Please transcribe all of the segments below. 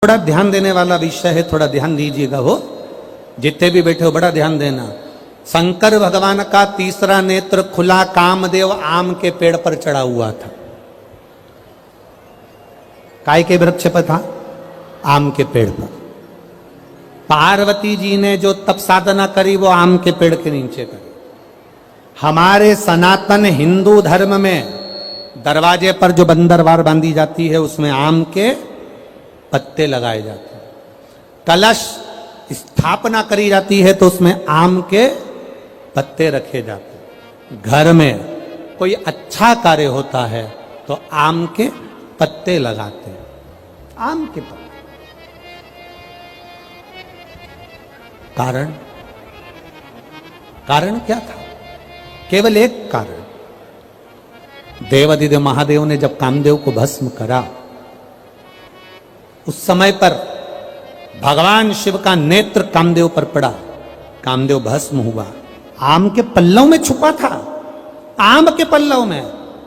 बड़ा ध्यान देने वाला विषय है, थोड़ा ध्यान दीजिएगा। हो जितने भी बैठे हो बड़ा ध्यान देना। शंकर भगवान का तीसरा नेत्र खुला, कामदेव आम के पेड़ पर चढ़ा हुआ था। काय के वृक्ष पर था? आम के पेड़ पर। पार्वती जी ने जो तप साधना करी वो आम के पेड़ के नीचे करी। हमारे सनातन हिंदू धर्म में दरवाजे पर जो बंदरवार बांधी जाती है उसमें आम के पत्ते लगाए जाते हैं। कलश स्थापना करी जाती है तो उसमें आम के पत्ते रखे जाते हैं। घर में कोई अच्छा कार्य होता है तो आम के पत्ते लगाते हैं। आम के पत्ते। कारण क्या था? केवल एक कारण। देवाधिदेव महादेव ने जब कामदेव को भस्म करा उस समय पर भगवान शिव का नेत्र कामदेव पर पड़ा, कामदेव भस्म हुआ। आम के पल्लव में छुपा था। आम के पल्लव में।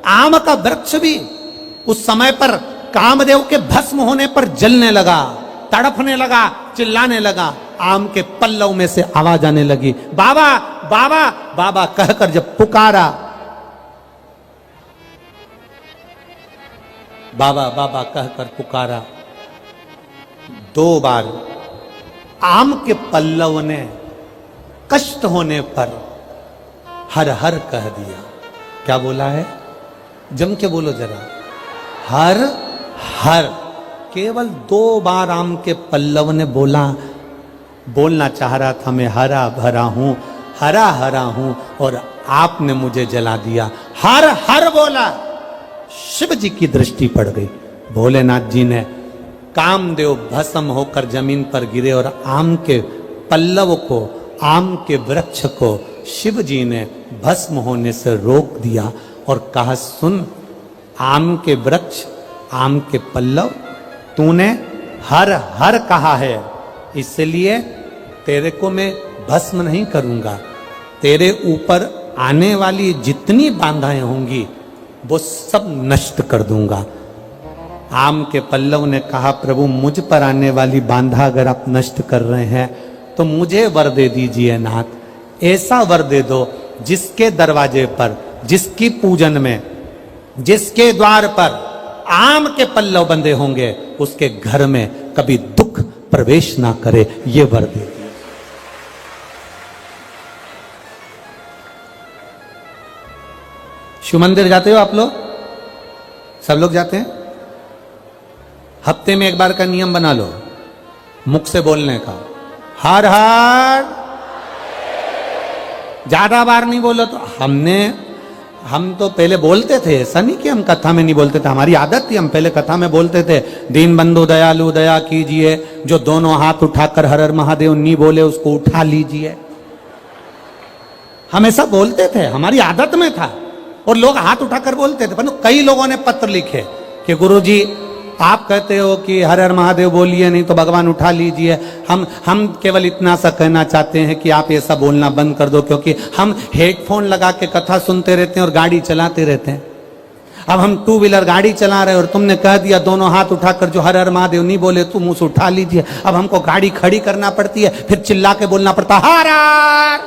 आम का वृक्ष भी उस समय पर कामदेव के भस्म होने पर जलने लगा, तड़पने लगा, चिल्लाने लगा। आम के पल्लव में से आवाज आने लगी, बाबा बाबा बाबा कहकर जब पुकारा, बाबा बाबा कहकर पुकारा, 2 बार आम के पल्लव ने कष्ट होने पर हर हर कह दिया। क्या बोला है? जम के बोलो जरा। हर हर। केवल 2 बार आम के पल्लव ने बोलना चाह रहा था, मैं हरा भरा हूं, हरा हरा हूं, और आपने मुझे जला दिया। हर हर बोला। शिव जी की दृष्टि पड़ गई। भोलेनाथ जी ने कामदेव भस्म होकर जमीन पर गिरे और आम के पल्लव को, आम के वृक्ष को शिव जी ने भस्म होने से रोक दिया और कहा, सुन आम के वृक्ष, आम के पल्लव, तूने हर हर कहा है, इसलिए तेरे को मैं भस्म नहीं करूंगा। तेरे ऊपर आने वाली जितनी बाधाएं होंगी वो सब नष्ट कर दूंगा। आम के पल्लव ने कहा, प्रभु मुझ पर आने वाली बाधा अगर आप नष्ट कर रहे हैं तो मुझे वर दे दीजिए नाथ। ऐसा वर दे दो जिसके दरवाजे पर, जिसकी पूजन में, जिसके द्वार पर आम के पल्लव बंधे होंगे उसके घर में कभी दुख प्रवेश ना करे, ये वर दे दिए। शिव मंदिर जाते हो आप लोग? सब लोग जाते हैं? हफ्ते में 1 बार का नियम बना लो मुख से बोलने का, हर हर। ज्यादा बार नहीं बोलो तो हम तो पहले बोलते थे, ऐसा नहीं कि हम कथा में नहीं बोलते थे, हमारी आदत थी, हम पहले कथा में बोलते थे, दीन बंधु दयालु दया कीजिए, जो दोनों हाथ उठाकर हर हर महादेव नहीं बोले उसको उठा लीजिए। हम ऐसा बोलते थे, हमारी आदत में था और लोग हाथ उठाकर बोलते थे। पर कई लोगों ने पत्र लिखे कि गुरुजी आप कहते हो कि हर हर महादेव बोलिए, नहीं तो भगवान उठा लीजिए। हम केवल इतना सा कहना चाहते हैं कि आप ऐसा बोलना बंद कर दो, क्योंकि हम हेडफोन लगा के कथा सुनते रहते हैं और गाड़ी चलाते रहते हैं। अब हम 2 व्हीलर गाड़ी चला रहे हैं और तुमने कह दिया दोनों हाथ उठाकर जो हर हर महादेव नहीं बोले तुम मुंह से उठा लीजिए। अब हमको गाड़ी खड़ी करना पड़ती है, फिर चिल्ला के बोलना पड़ता हर हर।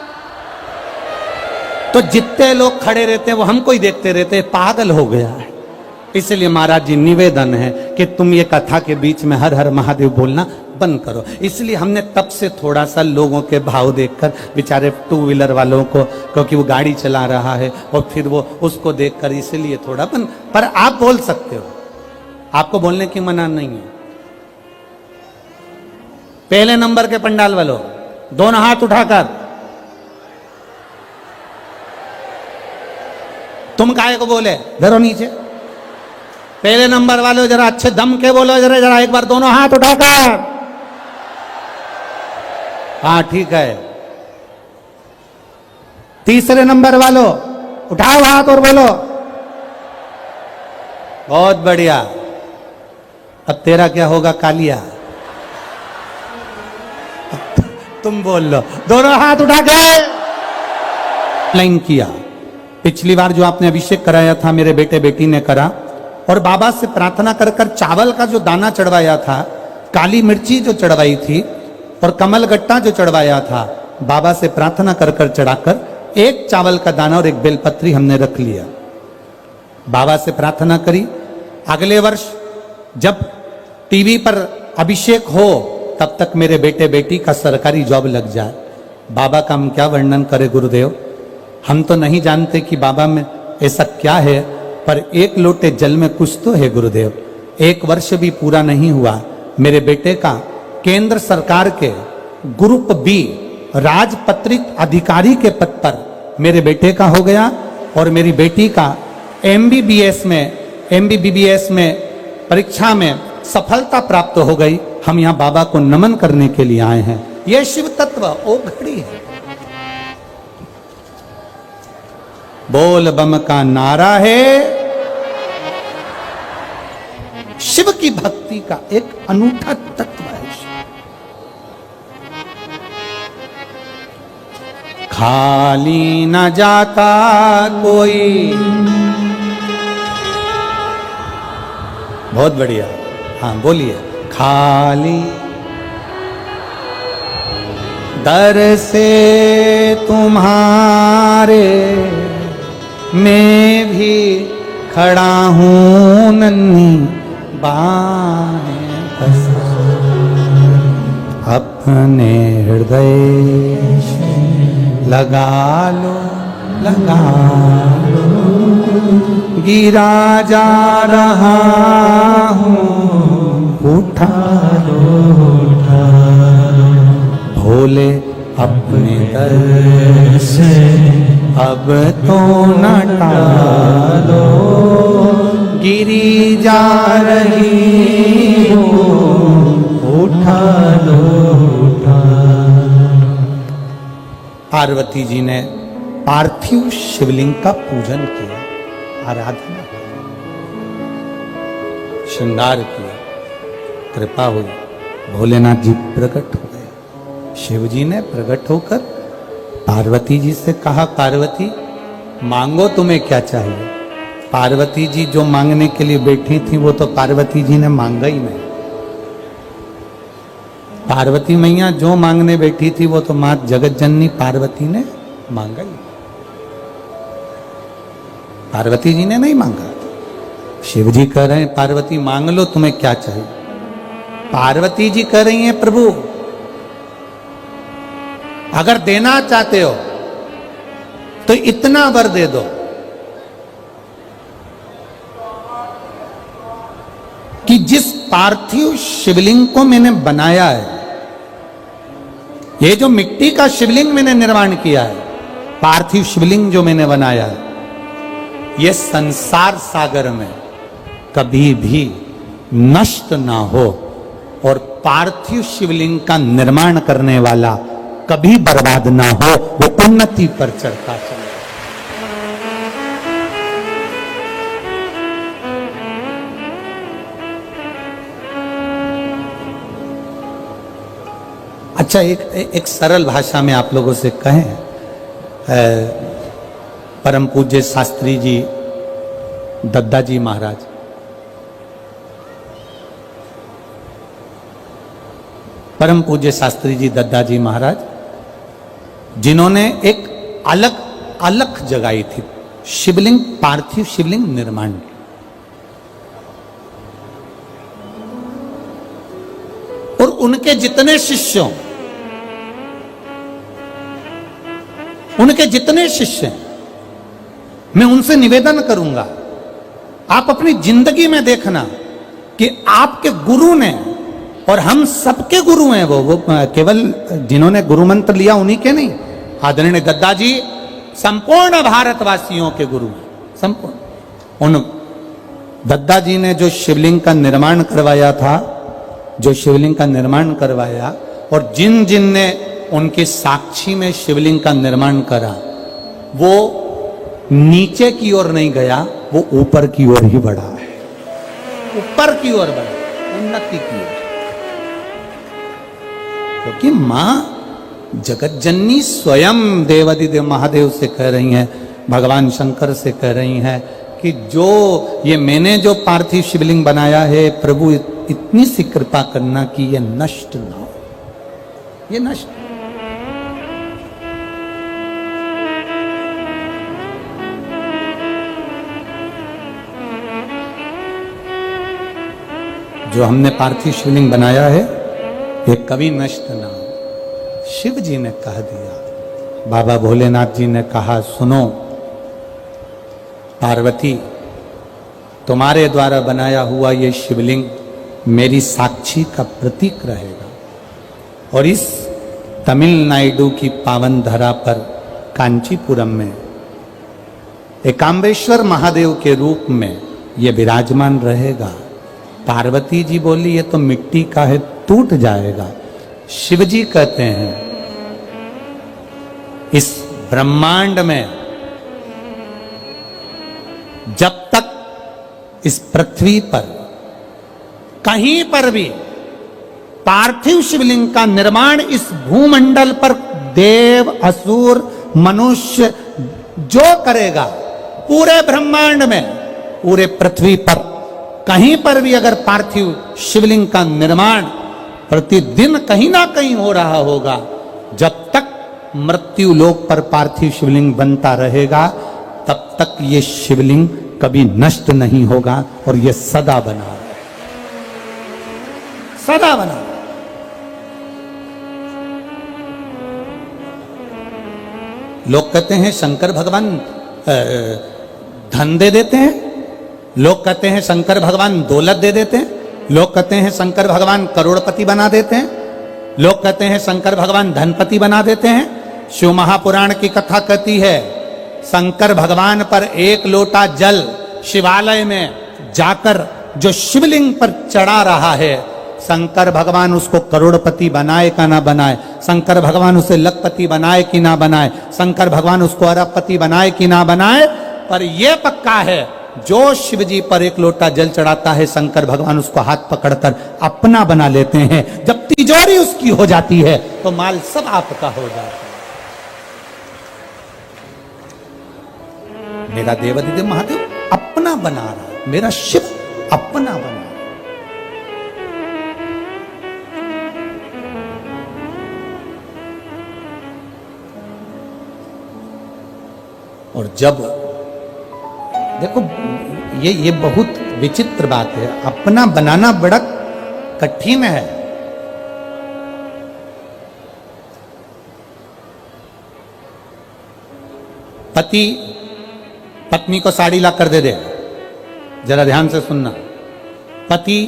तो जितने लोग खड़े रहते हैं वो हमको ही देखते रहते हैं, पागल हो गया है। इसलिए महाराज जी निवेदन है कि तुम ये कथा के बीच में हर हर महादेव बोलना बंद करो। इसलिए हमने तब से थोड़ा सा लोगों के भाव देखकर, बेचारे 2 व्हीलर वालों को, क्योंकि वो गाड़ी चला रहा है और फिर वो उसको देखकर, इसलिए थोड़ा बंद। पर आप बोल सकते हो, आपको बोलने की मना नहीं है। पहले नंबर के पंडाल वालों दोनों हाथ उठाकर, तुम काहे को बोले, धरो नीचे। पहले नंबर वाले जरा अच्छे दम के बोलो, जरा एक बार दोनों हाथ उठाकर। हाँ ठीक है। तीसरे नंबर वालों उठाओ हाथ और बोलो। बहुत बढ़िया। अब तेरा क्या होगा कालिया? तुम बोल लो, दोनों हाथ उठा के लाइन किया। पिछली बार जो आपने अभिषेक कराया था मेरे बेटे बेटी ने करा, और बाबा से प्रार्थना कर कर चावल का जो दाना चढ़वाया था, काली मिर्ची जो चढ़वाई थी और कमल गट्टा जो चढ़वाया था, बाबा से प्रार्थना कर कर चढ़ाकर एक चावल का दाना और एक बेलपत्री हमने रख लिया। बाबा से प्रार्थना करी, अगले वर्ष जब टीवी पर अभिषेक हो तब तक मेरे बेटे बेटी का सरकारी जॉब लग जाए। बाबा का हम क्या वर्णन करें गुरुदेव, हम तो नहीं जानते कि बाबा में ऐसा क्या है, पर एक लोटे जल में कुछ तो है गुरुदेव। एक वर्ष भी पूरा नहीं हुआ, मेरे बेटे का केंद्र सरकार के ग्रुप बी राजपत्रित अधिकारी के पद पर मेरे बेटे का हो गया और मेरी बेटी का एमबीबीएस में परीक्षा में सफलता प्राप्त हो गई। हम यहाँ बाबा को नमन करने के लिए आए हैं। यह शिव तत्व ओ घड़ी है। बोल बम का नारा है, शिव की भक्ति का एक अनूठा तत्व है। खाली न जाता कोई, बहुत बढ़िया, हाँ बोलिए। खाली दर से तुम्हारे मैं भी खड़ा हूँ, नन्ही बाहें अपने हृदय लगा लो, लगा लो, गिरा जा रहा हूँ, उठा लो, उठा लो, भोले अपने दर से अब तो न टालो, गिरी जा रही हो, उठा लो, उठा लो। पार्वती जी ने पार्थिव शिवलिंग का पूजन किया, आराधना की, श्रृंगार किया, कृपा हुई, भोलेनाथ जी प्रकट हो गए। शिव जी ने प्रकट होकर पार्वती जी से कहा, पार्वती मांगो तुम्हें क्या चाहिए। पार्वती जी जो मांगने के लिए बैठी थी वो तो पार्वती जी ने मांगा ही नहीं। पार्वती मैया जो मांगने बैठी थी वो तो मां जगत जननी पार्वती ने मांगा ही, पार्वती जी ने नहीं मांगा। शिव जी कह रहे हैं पार्वती मांग लो तुम्हें क्या चाहिए। पार्वती जी कह रही हैं प्रभु अगर देना चाहते हो तो इतना वर दे दो कि जिस पार्थिव शिवलिंग को मैंने बनाया है, ये जो मिट्टी का शिवलिंग मैंने निर्माण किया है, पार्थिव शिवलिंग जो मैंने बनाया है, ये संसार सागर में कभी भी नष्ट ना हो और पार्थिव शिवलिंग का निर्माण करने वाला कभी बर्बाद ना हो, वो उन्नति पर चढ़ता चले। अच्छा, एक सरल भाषा में आप लोगों से कहें, परम पूज्य शास्त्री जी दद्दा जी महाराज, परम पूज्य शास्त्री जी दद्दा जी महाराज, जिन्होंने एक अलग जगाई थी शिवलिंग, पार्थिव शिवलिंग निर्माण। और उनके जितने शिष्यों, उनके जितने शिष्य हैं, मैं उनसे निवेदन करूंगा, आप अपनी जिंदगी में देखना कि आपके गुरु ने, और हम सबके गुरु हैं वो केवल जिन्होंने गुरु मंत्र लिया उन्हीं के नहीं, आदरणीय दद्दा जी संपूर्ण भारतवासियों के गुरु हैं, संपूर्ण। उन दद्दा जी ने जो शिवलिंग का निर्माण करवाया था, जो शिवलिंग का निर्माण करवाया, और जिन जिन ने उनके साक्षी में शिवलिंग का निर्माण करा, वो नीचे की ओर नहीं गया, वो ऊपर की ओर ही बढ़ा है, ऊपर की ओर बढ़ा, उन्नति की ओर। क्योंकि मां जगत जननी स्वयं देवादिदेव महादेव से कह रही हैं, भगवान शंकर से कह रही हैं कि जो ये मैंने जो पार्थिव शिवलिंग बनाया है प्रभु, इतनी सी कृपा करना कि ये नष्ट ना हो, ये नष्ट। जो हमने पार्थिव शिवलिंग बनाया है ये कभी नष्ट ना हो। शिव जी ने कह दिया, बाबा भोलेनाथ जी ने कहा, सुनो पार्वती, तुम्हारे द्वारा बनाया हुआ ये शिवलिंग मेरी साक्षी का प्रतीक रहेगा और इस तमिलनाडु की पावन धरा पर कांचीपुरम में एकाम्बेश्वर महादेव के रूप में ये विराजमान रहेगा। पार्वती जी बोली, ये तो मिट्टी का है, टूट जाएगा। शिव जी कहते हैं, इस ब्रह्मांड में जब तक इस पृथ्वी पर कहीं पर भी पार्थिव शिवलिंग का निर्माण इस भूमंडल पर देव, असुर, मनुष्य जो करेगा, पूरे ब्रह्मांड में, पूरे पृथ्वी पर कहीं पर भी अगर पार्थिव शिवलिंग का निर्माण प्रतिदिन कहीं ना कहीं हो रहा होगा, जब तक मृत्यु लोक पर पार्थिव शिवलिंग बनता रहेगा तब तक ये शिवलिंग कभी नष्ट नहीं होगा और ये सदा बना, सदा बना। लोग कहते हैं शंकर भगवान धन दे देते हैं, लोग कहते हैं शंकर भगवान दौलत दे देते हैं, लोग कहते हैं शंकर भगवान करोड़पति बना देते हैं, लोग कहते हैं शंकर भगवान धनपति बना देते हैं। शिव महापुराण की कथा कहती है, शंकर भगवान पर एक लोटा जल शिवालय में जाकर जो शिवलिंग पर चढ़ा रहा है, शंकर भगवान उसको करोड़पति बनाए का ना बनाए, शंकर भगवान उसे लखपति बनाए कि ना बनाए, शंकर भगवान उसको अरबपति बनाए कि ना बनाए, पर यह पक्का है जो शिव जी पर एक लोटा जल चढ़ाता है, शंकर भगवान उसको हाथ पकड़कर अपना बना लेते हैं। जब तिजोरी उसकी हो जाती है तो माल सब आपका हो जाता है। मेरा देवाधिदेव महादेव अपना बना रहा है, मेरा शिव अपना बना रहा है। और जब देखो ये बहुत विचित्र बात है, अपना बनाना बड़ा कठिन है। पति पत्नी को साड़ी ला कर दे दे, जरा ध्यान से सुनना। पति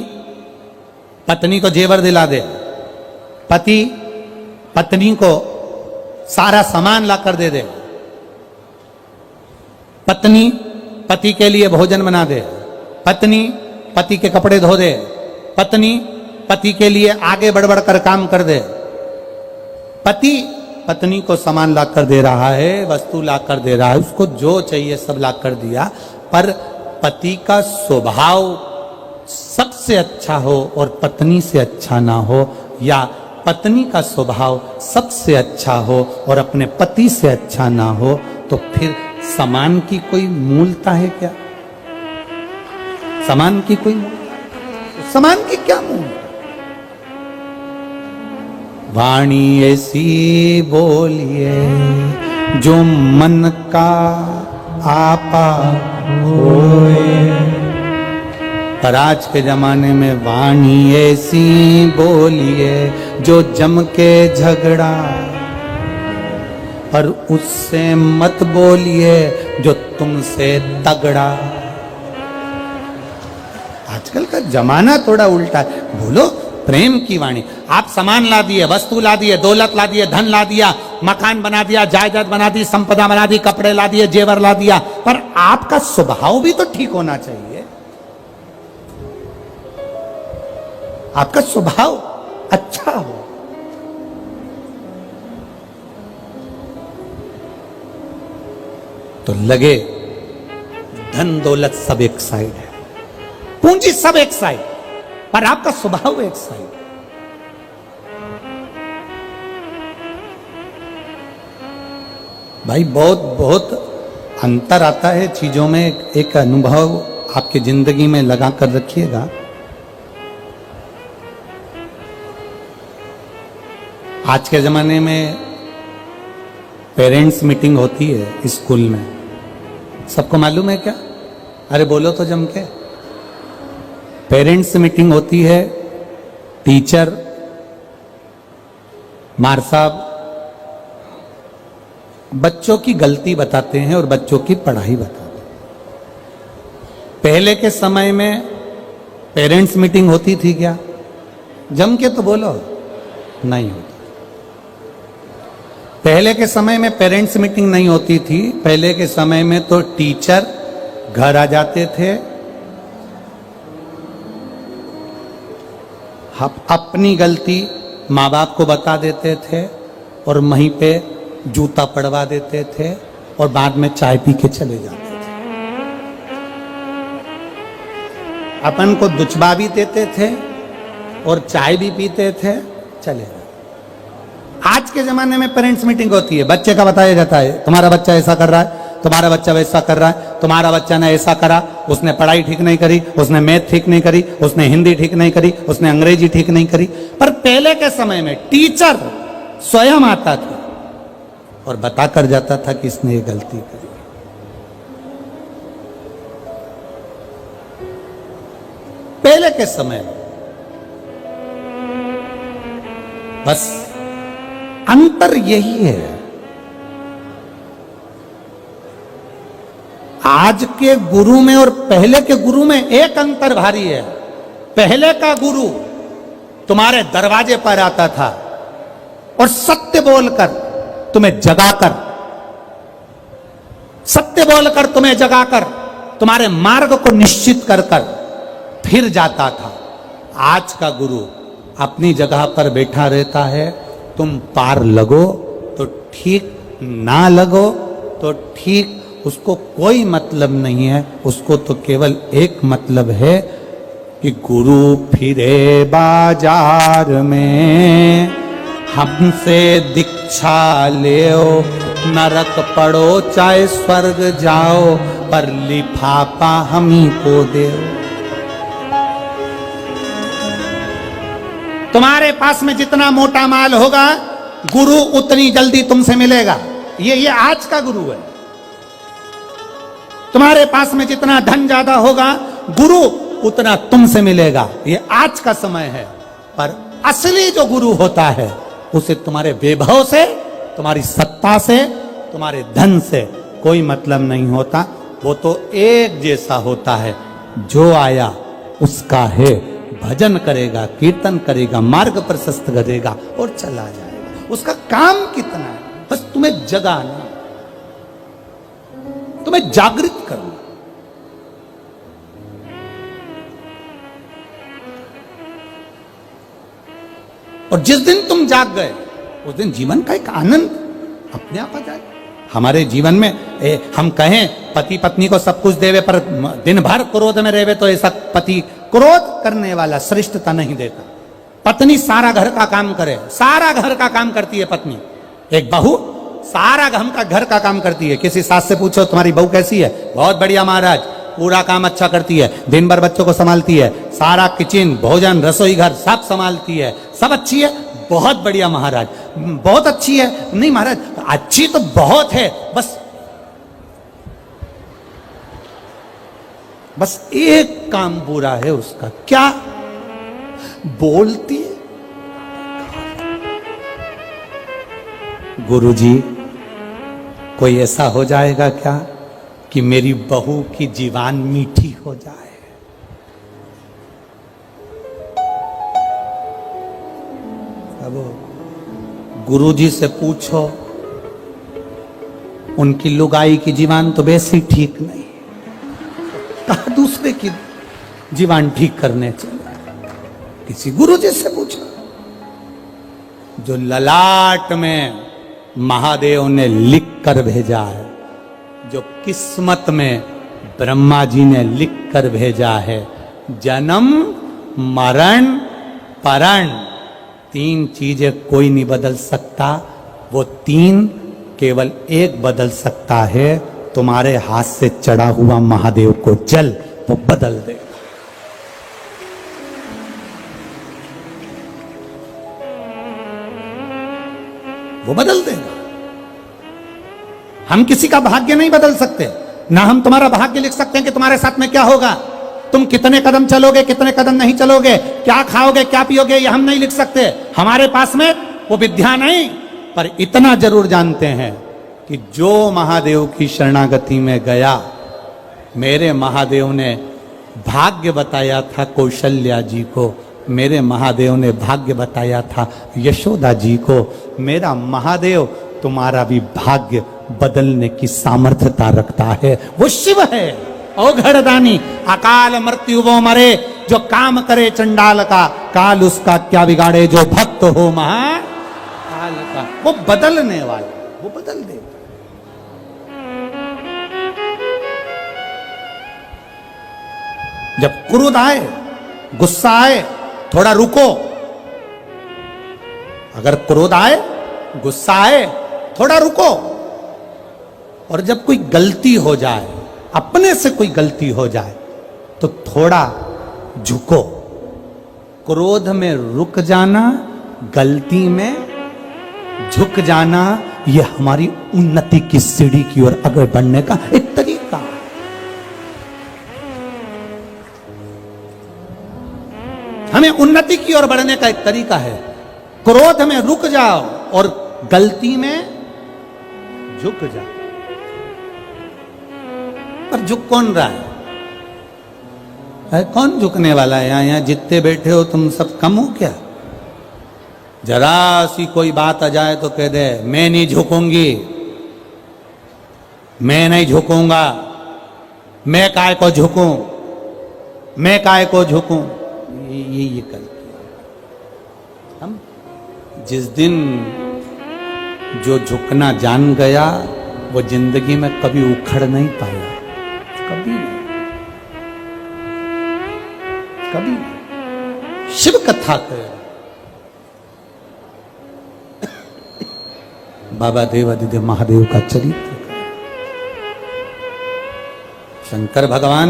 पत्नी को जेवर दिला दे, पति पत्नी को सारा सामान ला कर दे दे, पत्नी पति के लिए भोजन बना दे, पत्नी पति के कपड़े धो दे, पत्नी पति के लिए आगे बढ़ बढ़ कर काम कर दे। पति पत्नी को सामान ला कर दे रहा है, वस्तु ला कर दे रहा है, उसको जो चाहिए सब ला कर दिया, पर पति का स्वभाव सबसे अच्छा हो और पत्नी से अच्छा ना हो, या पत्नी का स्वभाव सबसे अच्छा हो और अपने पति से अच्छा ना हो, तो फिर समान की कोई मूलता है क्या? समान की कोई समान की क्या मूल? वाणी ऐसी बोलिए जो मन का आपा होए। पर आज के जमाने में वाणी ऐसी बोलिए जो जम के झगड़ा, पर उससे मत बोलिए जो तुमसे तगड़ा। आजकल का जमाना थोड़ा उल्टा है। बोलो प्रेम की वाणी। आप सामान ला दिए, वस्तु ला दिए, दौलत ला दिए, धन ला दिया, मकान बना दिया, जायदाद बना दी, संपदा बना दी, कपड़े ला दिए, जेवर ला दिया, पर आपका स्वभाव भी तो ठीक होना चाहिए। आपका स्वभाव अच्छा हो। तो लगे धन दौलत सब एक साइड है, पूंजी सब एक साइड, पर आपका स्वभाव एक साइड। भाई बहुत बहुत अंतर आता है चीजों में। एक अनुभव आपकी जिंदगी में लगा कर रखिएगा। आज के ज़माने में पेरेंट्स मीटिंग होती है स्कूल में, सबको मालूम है क्या? अरे बोलो तो जम के। पेरेंट्स मीटिंग होती है, टीचर, मार साहब बच्चों की गलती बताते हैं और बच्चों की पढ़ाई बताते हैं। पहले के समय में पेरेंट्स मीटिंग होती थी क्या? जम के तो बोलो, नहीं होती। पहले के समय में पेरेंट्स मीटिंग नहीं होती थी। पहले के समय में तो टीचर घर आ जाते थे, अपनी गलती माँ बाप को बता देते थे और वहीं पे जूता पड़वा देते थे और बाद में चाय पी के चले जाते थे। अपन को दुचबा भी देते थे और चाय भी पीते थे, चले जाते। आज के जमाने में पेरेंट्स मीटिंग होती है, बच्चे का बताया जाता है, तुम्हारा बच्चा ऐसा कर रहा है, तुम्हारा बच्चा वैसा कर रहा है, तुम्हारा बच्चा ने ऐसा करा, उसने पढ़ाई ठीक नहीं करी, उसने मैथ ठीक नहीं करी, उसने हिंदी ठीक नहीं करी, उसने अंग्रेजी ठीक नहीं करी। पर पहले के समय में टीचर स्वयं आता था और बताकर जाता था कि इसने ये गलती करी। पहले के समय में बस अंतर यही है। आज के गुरु में और पहले के गुरु में एक अंतर भारी है। पहले का गुरु तुम्हारे दरवाजे पर आता था और सत्य बोलकर तुम्हें जगाकर, सत्य बोलकर तुम्हें जगाकर तुम्हारे मार्ग को निश्चित कर कर फिर जाता था। आज का गुरु अपनी जगह पर बैठा रहता है, तुम पार लगो तो ठीक, ना लगो तो ठीक, उसको कोई मतलब नहीं है। उसको तो केवल एक मतलब है कि गुरु फिरे बाजार में, हमसे दीक्षा लेओ, नरक पड़ो चाहे स्वर्ग जाओ, पर लिफाफा हम ही को दे। तुम्हारे पास में जितना मोटा माल होगा, गुरु उतनी जल्दी तुमसे मिलेगा। ये आज का गुरु है। तुम्हारे पास में जितना धन ज्यादा होगा, गुरु उतना तुमसे मिलेगा। ये आज का समय है। पर असली जो गुरु होता है, उसे तुम्हारे वैभव से, तुम्हारी सत्ता से, तुम्हारे धन से कोई मतलब नहीं होता। वो तो एक जैसा होता है, जो आया उसका है, भजन करेगा, कीर्तन करेगा, मार्ग प्रशस्त करेगा और चला जाएगा। उसका काम कितना है? बस तुम्हें जगाना, तुम्हें जागृत करना। और जिस दिन तुम जाग गए, उस दिन जीवन का एक आनंद अपने आप आ जाए। हमारे जीवन में हम कहें पति पत्नी को सब कुछ देवे, पर दिन भर क्रोध में रहेवे, तो ऐसा पति, क्रोध करने वाला श्रेष्ठता नहीं देता। पत्नी सारा घर का काम करे, सारा घर का काम करती है पत्नी। एक बहू सारा घर का काम करती है। किसी सास से पूछो तुम्हारी बहू कैसी है? बहुत बढ़िया महाराज, पूरा काम अच्छा करती है, दिन भर बच्चों को संभालती है, सारा किचन, भोजन, रसोई घर सब संभालती है, सब अच्छी है, बहुत बढ़िया महाराज, बहुत अच्छी है। नहीं महाराज, अच्छी तो बहुत है, बस एक काम बुरा है उसका। क्या? बोलती है। गुरुजी, कोई ऐसा हो जाएगा क्या कि मेरी बहू की जीवान मीठी हो जाए? अब गुरुजी से पूछो, उनकी लुगाई की जीवान तो वैसे ही ठीक नहीं, कहा दूसरे की जीवान ठीक करने चले। किसी गुरुजी से पूछो। जो ललाट में महादेव ने लिख कर भेजा है, जो किस्मत में ब्रह्मा जी ने लिख कर भेजा है, जन्म मरण परण, तीन चीजें कोई नहीं बदल सकता। वो तीन केवल एक बदल सकता है, तुम्हारे हाथ से चढ़ा हुआ महादेव को जल, वो बदल दे। वो बदल देगा। हम किसी का भाग्य नहीं बदल सकते, ना हम तुम्हारा भाग्य लिख सकते हैं कि तुम्हारे साथ में क्या होगा, तुम कितने कदम चलोगे, कितने कदम नहीं चलोगे, क्या खाओगे, क्या पियोगे, ये हम नहीं लिख सकते। हमारे पास में वो विद्या नहीं, पर इतना जरूर जानते हैं कि जो महादेव की शरणागति में गया, मेरे महादेव ने भाग्य बताया था कौशल्या जी को, मेरे महादेव ने भाग्य बताया था यशोदा जी को। मेरा महादेव तुम्हारा भी भाग्य बदलने की सामर्थ्यता रखता है। वो शिव है औघड़दानी, अकाल मृत्यु वो मरे, जो काम करे चंडाल का, काल उसका क्या बिगाड़े, जो भक्त हो महाकाल का। वो बदलने वाला, वो बदल दे। जब क्रोध आए, गुस्सा आए, थोड़ा रुको। अगर क्रोध आए, गुस्सा आए, थोड़ा रुको। और जब कोई गलती हो जाए, अपने से कोई गलती हो जाए, तो थोड़ा झुको। क्रोध में रुक जाना, गलती में झुक जाना, यह हमारी उन्नति की सीढ़ी की ओर आगे बढ़ने का एक तरीका है। हमें उन्नति की ओर बढ़ने का एक तरीका है। क्रोध में रुक जाओ और गलती में झुक जाओ। पर झुक कौन रहा है? कौन झुकने वाला है? यहां जितने बैठे हो तुम सब कम हो क्या? जरा सी कोई बात आ जाए तो कह दे मैं नहीं झुकूंगी, मैं नहीं झुकूंगा, मैं काय को झुकूं, मैं काय को झुकूं। ये कर हम जिस दिन जो झुकना जान गया, वो जिंदगी में कभी उखड़ नहीं पाया, कभी नहीं, कभी नहीं। शिव कथा कर बाबा देवादिदेव महादेव का चरित्र, शंकर भगवान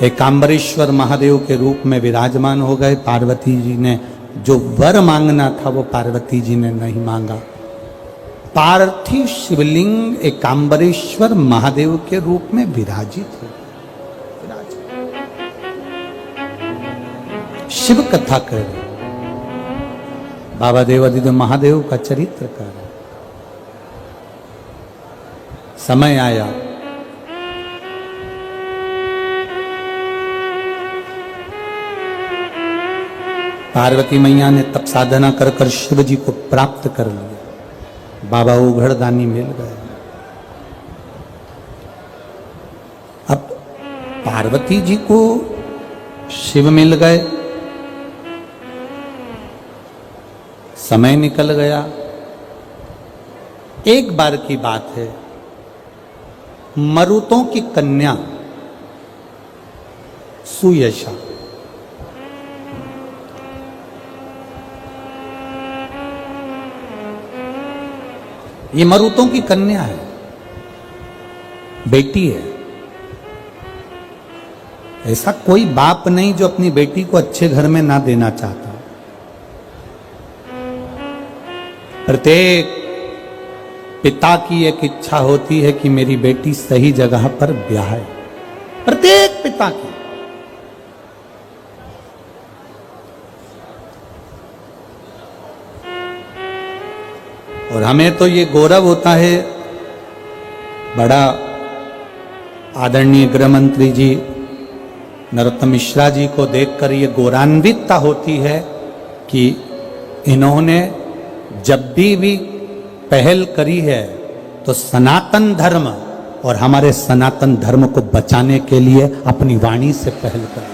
एकांबरेश्वर महादेव के रूप में विराजमान हो गए। पार्वती जी ने जो वर मांगना था वो पार्वती जी ने नहीं मांगा। पार्थिव शिवलिंग एकांबरेश्वर महादेव के रूप में विराजित हो। शिव कथा कर, बाबा देवादिदेव महादेव का चरित्र कर। समय आया, पार्वती मैया ने तप साधना कर कर शिव जी को प्राप्त कर लिया। बाबा उघड़दानी मिल गए। अब पार्वती जी को शिव मिल गए, समय निकल गया। एक बार की बात है, मरुतों की कन्या सुयशा ये मरुतों की कन्या है, बेटी है। ऐसा कोई बाप नहीं जो अपनी बेटी को अच्छे घर में ना देना चाहता। प्रत्येक पिता की एक इच्छा होती है कि मेरी बेटी सही जगह पर ब्याहे, प्रत्येक पिता की। और हमें तो ये गौरव होता है, बड़ा आदरणीय गृह मंत्री जी नरोत्तम मिश्रा जी को देखकर ये गौरवान्वितता होती है कि इन्होंने जब भी पहल करी है तो सनातन धर्म और हमारे सनातन धर्म को बचाने के लिए अपनी वाणी से पहल करी।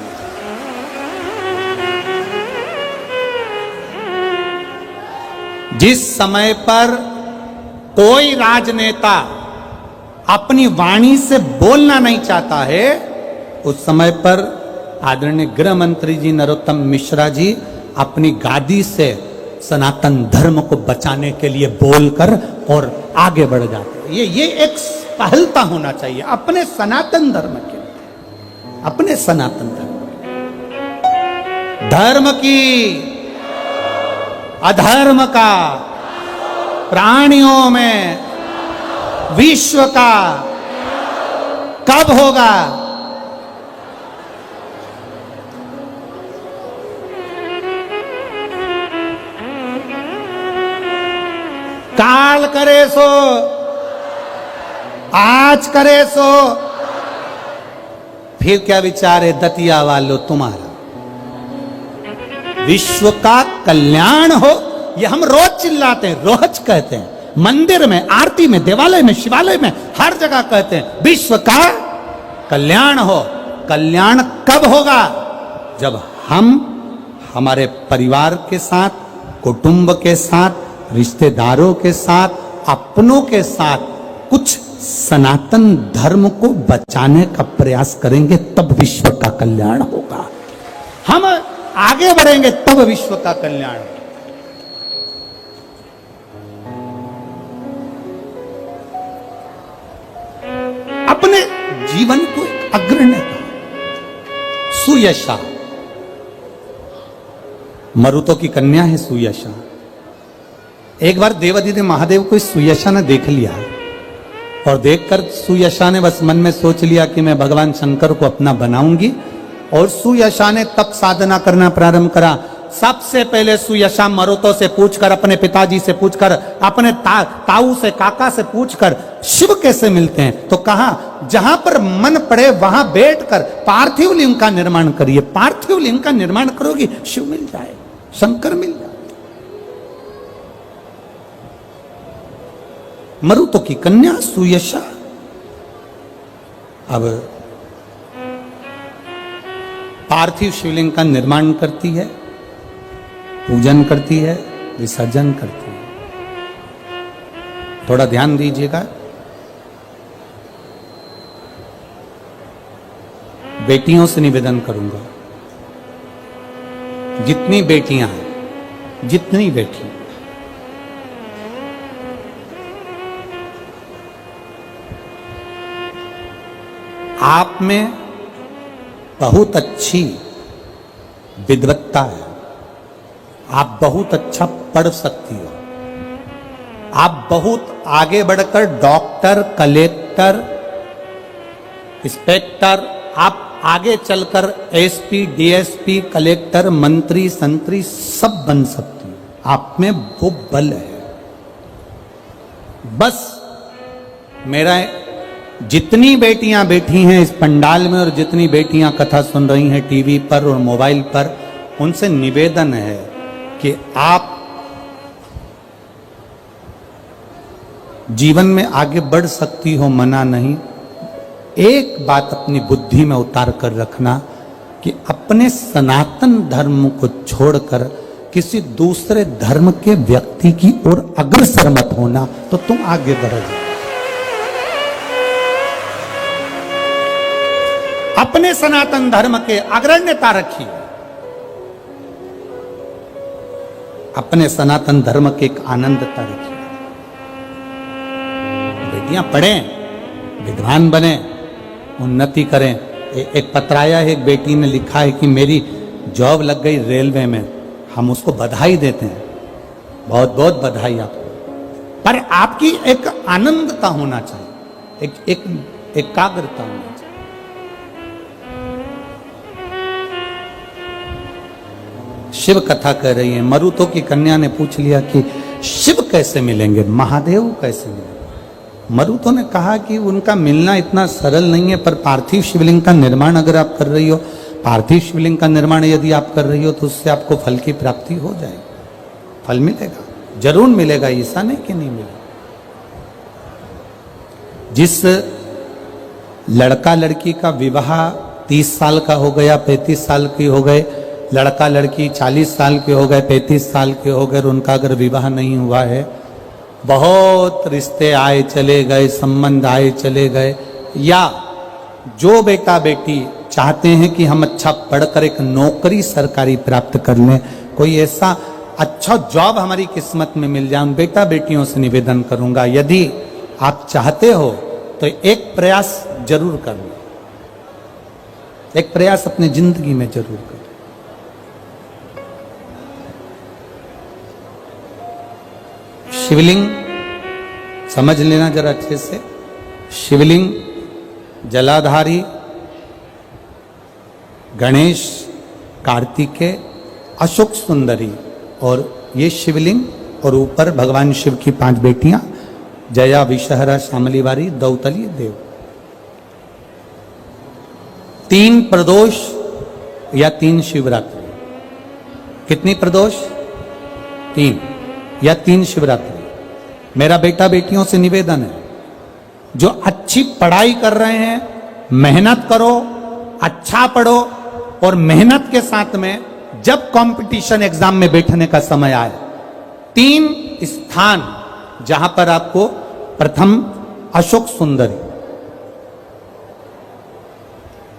जिस समय पर कोई राजनेता अपनी वाणी से बोलना नहीं चाहता है, उस समय पर आदरणीय गृह मंत्री जी नरोत्तम मिश्रा जी अपनी गादी से सनातन धर्म को बचाने के लिए बोलकर और आगे बढ़ जाते हैं। ये एक पहलता होना चाहिए अपने सनातन धर्म के लिए, अपने सनातन धर्म की अधर्म का प्राणियों में विश्व का कब होगा? काल करे सो, आज करे सो। फिर क्या विचार है दतिया वालों तुम्हारा? विश्व का कल्याण हो, ये हम रोज चिल्लाते हैं, रोज कहते हैं, मंदिर में, आरती में, देवालय में, शिवालय में, हर जगह कहते हैं विश्व का कल्याण हो। कल्याण कब होगा? जब हम हमारे परिवार के साथ, कुटुंब के साथ, रिश्तेदारों के साथ, अपनों के साथ कुछ सनातन धर्म को बचाने का प्रयास करेंगे, तब विश्व का कल्याण होगा। हम आगे बढ़ेंगे तब विश्व का कल्याण। अपने जीवन को एक अग्रण्य सुयशा, मरुतों की कन्या है सुयशा। एक बार देवादिदेव महादेव को इस सुयशा ने देख लिया और देखकर सुयशा ने बस मन में सोच लिया कि मैं भगवान शंकर को अपना बनाऊंगी। और सुयशा ने तप साधना करना प्रारंभ करा। सबसे पहले सुयशा मरुतों से पूछकर, अपने पिताजी से पूछकर, अपने ताऊ से, काका से पूछकर शिव कैसे मिलते हैं, तो कहा जहां पर मन पड़े वहां बैठकर पार्थिव लिंग का निर्माण करिए। पार्थिव लिंग का निर्माण करोगी, शिव मिल जाए, शंकर मिल जाए। मरुतों की कन्या सुयशा अब पार्थिव शिवलिंग का निर्माण करती है, पूजन करती है, विसर्जन करती है। थोड़ा ध्यान दीजिएगा। बेटियों से निवेदन करूंगा, जितनी बेटियां हैं, जितनी बेटी, आप में बहुत अच्छी विद्वत्ता है, आप बहुत अच्छा पढ़ सकती हो, आप बहुत आगे बढ़कर डॉक्टर, कलेक्टर, इंस्पेक्टर, आप आगे चलकर एसपी, डीएसपी, कलेक्टर, मंत्री, संतरी सब बन सकती हो। आप में वो बल है। बस मेरा जितनी बेटियां बैठी हैं इस पंडाल में और जितनी बेटियां कथा सुन रही हैं टीवी पर और मोबाइल पर, उनसे निवेदन है कि आप जीवन में आगे बढ़ सकती हो, मना नहीं। एक बात अपनी बुद्धि में उतार कर रखना कि अपने सनातन धर्म को छोड़कर किसी दूसरे धर्म के व्यक्ति की ओर अग्रसर मत होना, तो तुम आगे बढ़ोगे। अपने सनातन धर्म के अग्रण्यता रखिए, अपने सनातन धर्म के एक आनंदता रखिए। बेटियां पढ़ें, विद्वान बने, उन्नति करें। एक पत्र आया है, एक बेटी ने लिखा है कि मेरी जॉब लग गई रेलवे में। हम उसको बधाई देते हैं, बहुत बहुत बधाई आपको। पर आपकी एक आनंदता होना चाहिए, एक एकाग्रता होना चाहिए। शिव कथा कह रही है। मरुतों की कन्या ने पूछ लिया कि शिव कैसे मिलेंगे, महादेव कैसे मिलेंगे। मरुतों ने कहा कि उनका मिलना इतना सरल नहीं है, पर पार्थिव शिवलिंग का निर्माण अगर आप कर रही हो, पार्थिव शिवलिंग का निर्माण यदि आप कर रही हो, तो उससे आपको फल की प्राप्ति हो जाएगी। फल मिलेगा, जरूर मिलेगा, ऐसा नहीं कि नहीं मिलेगा। जिस लड़का लड़की का विवाह 30 साल का हो गया, 35 साल की हो गए, लड़का लड़की 40 साल के हो गए, 35 साल के हो गए, उनका अगर विवाह नहीं हुआ है, बहुत रिश्ते आए चले गए, संबंध आए चले गए, या जो बेटा बेटी चाहते हैं कि हम अच्छा पढ़कर एक नौकरी सरकारी प्राप्त कर लें, कोई ऐसा अच्छा जॉब हमारी किस्मत में मिल जाए, उन बेटा बेटियों से निवेदन करूंगा, यदि आप चाहते हो तो एक प्रयास जरूर करें, एक प्रयास अपनी जिंदगी में जरूर करें। शिवलिंग समझ लेना जरा अच्छे से। शिवलिंग, जलाधारी, गणेश, कार्तिकेय, अशोक सुंदरी, और ये शिवलिंग, और ऊपर भगवान शिव की 5 बेटियां, जया, विषहरा, शामलीवारी, दौतली, देव। 3 प्रदोष या 3 शिवरात्रि। कितनी प्रदोष? 3 या 3 शिवरात्रि। मेरा बेटा बेटियों से निवेदन है, जो अच्छी पढ़ाई कर रहे हैं, मेहनत करो, अच्छा पढ़ो, और मेहनत के साथ में जब कंपटीशन एग्जाम में बैठने का समय आए, 3 स्थान जहां पर आपको प्रथम अशोक सुंदरी,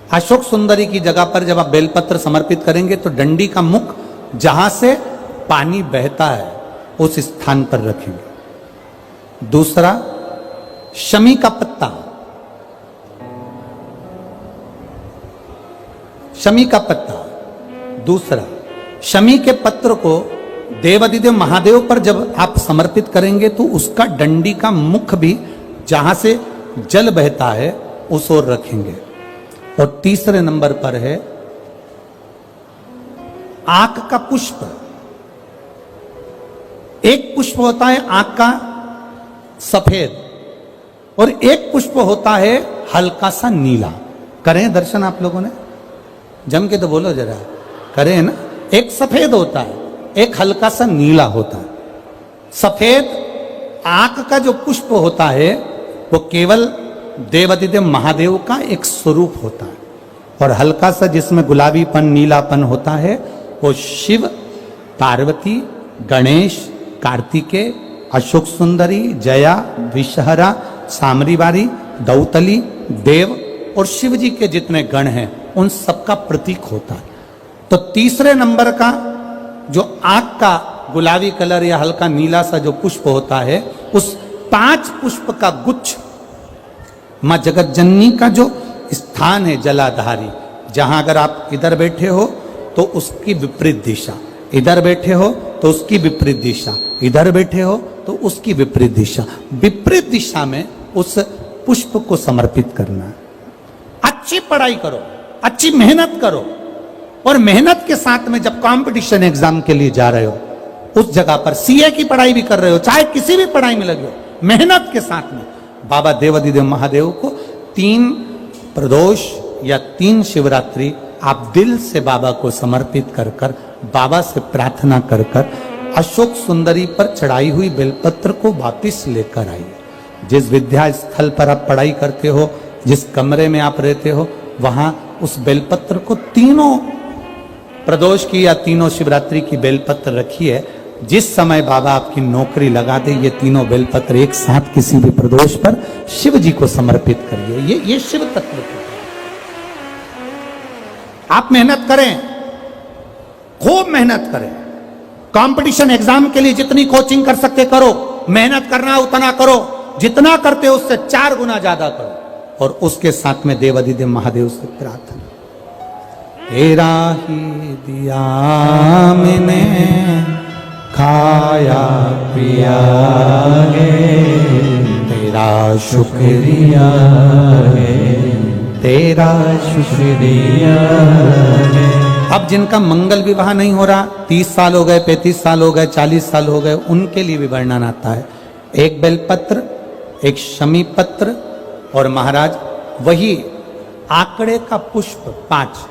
अशोक सुंदरी की जगह पर जब आप बेलपत्र समर्पित करेंगे तो डंडी का मुख जहां से पानी बहता है उस स्थान पर रखेंगे। दूसरा, शमी का पत्ता, शमी का पत्ता। दूसरा, शमी के पत्र को देवादिदेव महादेव पर जब आप समर्पित करेंगे तो उसका डंडी का मुख भी जहां से जल बहता है उस ओर रखेंगे। और तीसरे नंबर पर है आंख का पुष्प। एक पुष्प होता है आंख का सफेद, और एक पुष्प होता है हल्का सा नीला। करें दर्शन आप लोगों ने? जम के तो बोलो जरा, करें ना? एक सफेद होता है, एक हल्का सा नीला होता है। सफेद आंख का जो पुष्प होता है वो केवल देवादिदेव महादेव का एक स्वरूप होता है, और हल्का सा जिसमें गुलाबीपन, नीलापन होता है वो शिव, पार्वती, गणेश, कार्तिकेय, अशोक सुंदरी, जया, विषहरा, सामरीवारी, दौतली, देव और शिव जी के जितने गण हैं उन सबका प्रतीक होता है। तो तीसरे नंबर का जो आंख का गुलाबी कलर या हल्का नीला सा जो पुष्प होता है, उस 5 पुष्प का गुच्छ मां जगत जननी का जो स्थान है जलाधारी, जहां अगर आप इधर बैठे हो तो उसकी विपरीत दिशा, इधर बैठे हो तो उसकी विपरीत दिशा, इधर बैठे हो तो उसकी विपरीत दिशा, विपरीत दिशा में उस पुष्प को समर्पित करना है। अच्छी पढ़ाई करो, अच्छी मेहनत करो, और मेहनत के साथ में जब कंपटीशन एग्जाम के लिए जा रहे हो, उस जगह पर सीए की पढ़ाई भी कर रहे हो, चाहे किसी भी पढ़ाई में लगे हो, मेहनत के साथ में बाबा देवादिदेव महादेव को 3 प्रदोष या 3 शिवरात्रि आप दिल से बाबा को समर्पित कर कर, बाबा से प्रार्थना कर कर अशोक सुंदरी पर चढ़ाई हुई बेलपत्र को वापिस लेकर आइए। जिस विद्या स्थल पर आप पढ़ाई करते हो, जिस कमरे में आप रहते हो, वहां उस बेलपत्र को 3 प्रदोष की या 3 शिवरात्रि की बेलपत्र रखिए। जिस समय बाबा आपकी नौकरी लगा दे, ये 3 बेलपत्र एक साथ किसी भी प्रदोष पर शिव जी को समर्पित करिए। ये शिव तत्व है। आप मेहनत करें, खूब मेहनत करें, कंपटीशन एग्जाम के लिए जितनी कोचिंग कर सकते करो, मेहनत करना उतना करो, जितना करते हो उससे 4 गुना ज्यादा करो, और उसके साथ में देवादिदेव महादेव से प्रार्थना, तेरा ही दिया मैंने खाया पिया है, तेरा शुक्रिया है, तेरा शुक्रिया है। अब जिनका मंगल विवाह नहीं हो रहा, 30 साल हो गए, 35 साल हो गए, 40 साल हो गए, उनके लिए भी वर्णन आता है। एक बेलपत्र, एक शमी पत्र, और महाराज वही आंकड़े का पुष्प 5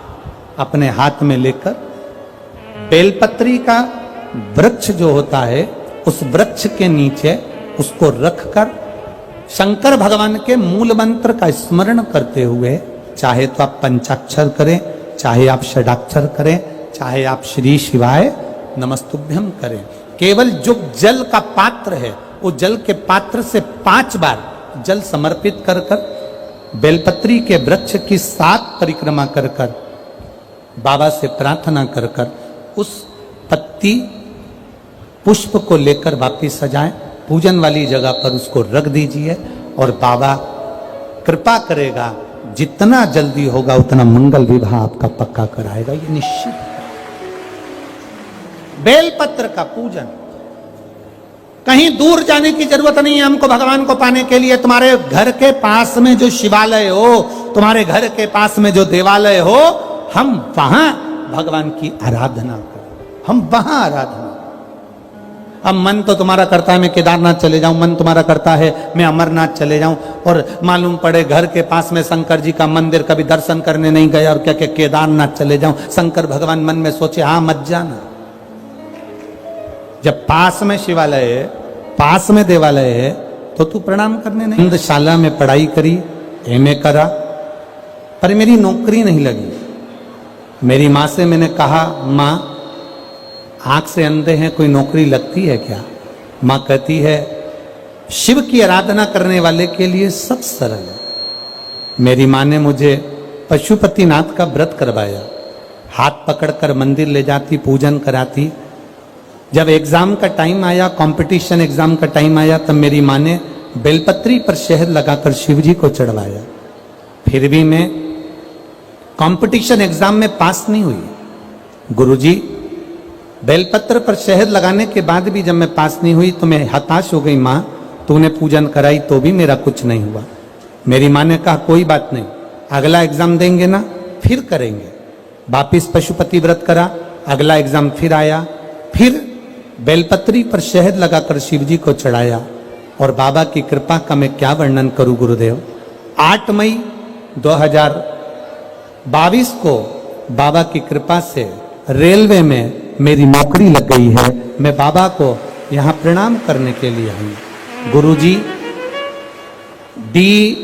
अपने हाथ में लेकर, बेलपत्री का वृक्ष जो होता है उस वृक्ष के नीचे उसको रखकर शंकर भगवान के मूल मंत्र का स्मरण करते हुए, चाहे तो आप पंचाक्षर करें, चाहे आप षडाक्षर करें, चाहे आप श्री शिवाय नमस्तुभ्यम करें, केवल जो जल का पात्र है वो जल के पात्र से 5 बार जल समर्पित कर कर, बेलपत्री के वृक्ष की 7 परिक्रमा कर कर, बाबा से प्रार्थना कर कर, उस पत्ती पुष्प को लेकर वापिस सजाएं, पूजन वाली जगह पर उसको रख दीजिए, और बाबा कृपा करेगा, जितना जल्दी होगा उतना मंगल विवाह आपका पक्का कराएगा, ये निश्चित। बेलपत्र का पूजन, कहीं दूर जाने की जरूरत नहीं है हमको भगवान को पाने के लिए। तुम्हारे घर के पास में जो शिवालय हो, तुम्हारे घर के पास में जो देवालय हो, हम वहां भगवान की आराधना करें, हम वहां आराधना। अब मन तो तुम्हारा करता है मैं केदारनाथ चले जाऊं, मन तुम्हारा करता है मैं अमरनाथ चले जाऊं, और मालूम पड़े घर के पास में शंकर जी का मंदिर, कभी दर्शन करने नहीं गए और क्या क्या केदारनाथ चले जाऊं। शंकर भगवान मन में सोचे हाँ मत जाना। जब पास में शिवालय है, पास में देवालय है, तो तू प्रणाम करने नहीं। हिंदशाला में पढ़ाई करी, एमए करा, पर मेरी नौकरी नहीं लगी। मेरी माँ से मैंने कहा माँ आंख से अंधे हैं, कोई नौकरी लगती है क्या? माँ कहती है शिव की आराधना करने वाले के लिए सब सरल है। मेरी माँ ने मुझे पशुपतिनाथ का व्रत करवाया, हाथ पकड़कर मंदिर ले जाती, पूजन कराती। जब एग्जाम का टाइम आया, कंपटीशन एग्जाम का टाइम आया, तब मेरी माँ ने बेलपत्री पर शहद लगाकर शिव जी को चढ़वाया। फिर भी मैं कंपटीशन एग्जाम में पास नहीं हुई। गुरुजी बेलपत्र पर शहद लगाने के बाद भी जब मैं पास नहीं हुई तो मैं हताश हो गई। माँ तूने पूजन कराई तो भी मेरा कुछ नहीं हुआ। मेरी माँ ने कहा कोई बात नहीं, अगला एग्जाम देंगे ना फिर करेंगे। वापिस पशुपति व्रत करा, अगला एग्जाम फिर आया, फिर बेलपत्री पर शहद लगाकर शिव जी को चढ़ाया, और बाबा की कृपा का मैं क्या वर्णन करूं गुरुदेव। 8 मई 2022 को बाबा की कृपा से रेलवे में मेरी नौकरी लग गई है। मैं बाबा को यहाँ प्रणाम करने के लिए हूँ। गुरुजी डी